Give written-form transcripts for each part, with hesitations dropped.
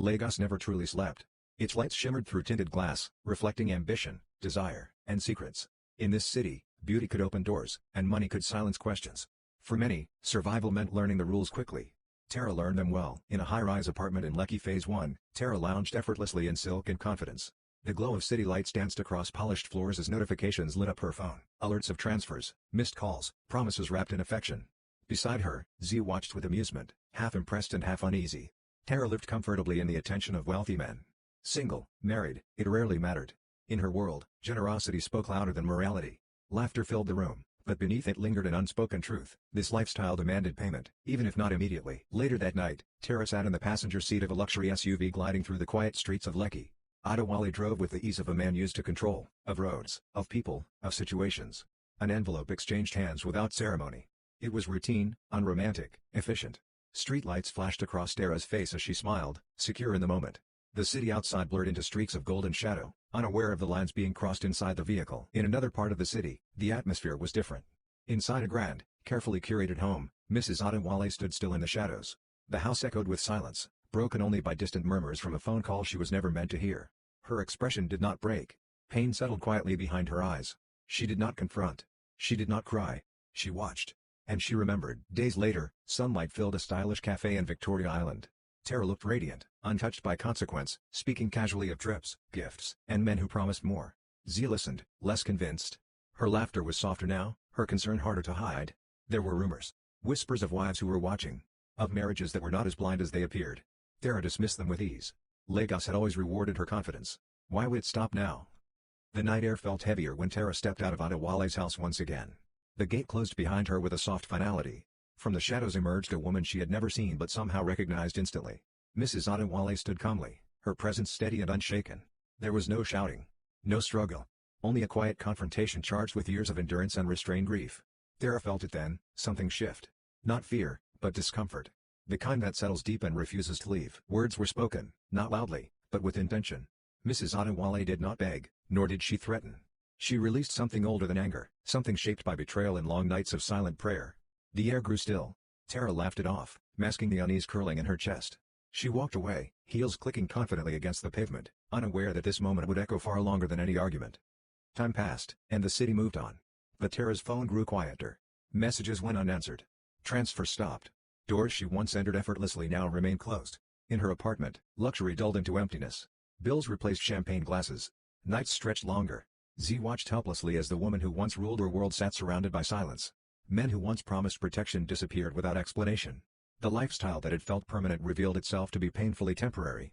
Lagos never truly slept. Its lights shimmered through tinted glass, reflecting ambition, desire, and secrets. In this city, beauty could open doors, and money could silence questions. For many, survival meant learning the rules quickly. Tara learned them well. In a high-rise apartment in Lekki Phase 1, Tara lounged effortlessly in silk and confidence. The glow of city lights danced across polished floors as notifications lit up her phone. Alerts of transfers, missed calls, promises wrapped in affection. Beside her, Z watched with amusement, half impressed and half uneasy. Tara lived comfortably in the attention of wealthy men. Single, married, it rarely mattered. In her world, generosity spoke louder than morality. Laughter filled the room, but beneath it lingered an unspoken truth. This lifestyle demanded payment, even if not immediately. Later that night, Tara sat in the passenger seat of a luxury SUV gliding through the quiet streets of Lekki. Adewale drove with the ease of a man used to control, of roads, of people, of situations. An envelope exchanged hands without ceremony. It was routine, unromantic, efficient. Streetlights flashed across Tara's face as she smiled, secure in the moment. The city outside blurred into streaks of golden shadow, unaware of the lines being crossed inside the vehicle. In another part of the city, the atmosphere was different. Inside a grand, carefully curated home, Mrs. Adewale stood still in the shadows. The house echoed with silence, broken only by distant murmurs from a phone call she was never meant to hear. Her expression did not break. Pain settled quietly behind her eyes. She did not confront. She did not cry. She watched. And she remembered. Days later, sunlight filled a stylish cafe in Victoria Island. Tara looked radiant, untouched by consequence, speaking casually of trips, gifts, and men who promised more. Z listened, less convinced. Her laughter was softer now, her concern harder to hide. There were rumors. Whispers of wives who were watching. Of marriages that were not as blind as they appeared. Tara dismissed them with ease. Lagos had always rewarded her confidence. Why would it stop now? The night air felt heavier when Tara stepped out of Adewale's house once again. The gate closed behind her with a soft finality. From the shadows emerged a woman she had never seen but somehow recognized instantly. Mrs. Adewale stood calmly, her presence steady and unshaken. There was no shouting. No struggle. Only a quiet confrontation charged with years of endurance and restrained grief. Tara felt it then, something shift. Not fear, but discomfort. The kind that settles deep and refuses to leave. Words were spoken, not loudly, but with intention. Mrs. Adewale did not beg, nor did she threaten. She released something older than anger, something shaped by betrayal and long nights of silent prayer. The air grew still. Tara laughed it off, masking the unease curling in her chest. She walked away, heels clicking confidently against the pavement, unaware that this moment would echo far longer than any argument. Time passed, and the city moved on. But Tara's phone grew quieter. Messages went unanswered. Transfers stopped. Doors she once entered effortlessly now remained closed. In her apartment, luxury dulled into emptiness. Bills replaced champagne glasses. Nights stretched longer. Z watched helplessly as the woman who once ruled her world sat surrounded by silence. Men who once promised protection disappeared without explanation. The lifestyle that had felt permanent revealed itself to be painfully temporary.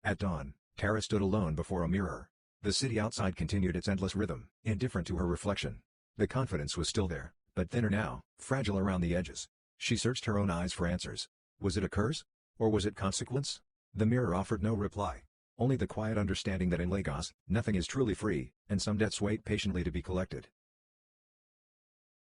At dawn, Tara stood alone before a mirror. The city outside continued its endless rhythm, indifferent to her reflection. The confidence was still there, but thinner now, fragile around the edges. She searched her own eyes for answers. Was it a curse? Or was it consequence? The mirror offered no reply. Only the quiet understanding that in Lagos, nothing is truly free, and some debts wait patiently to be collected.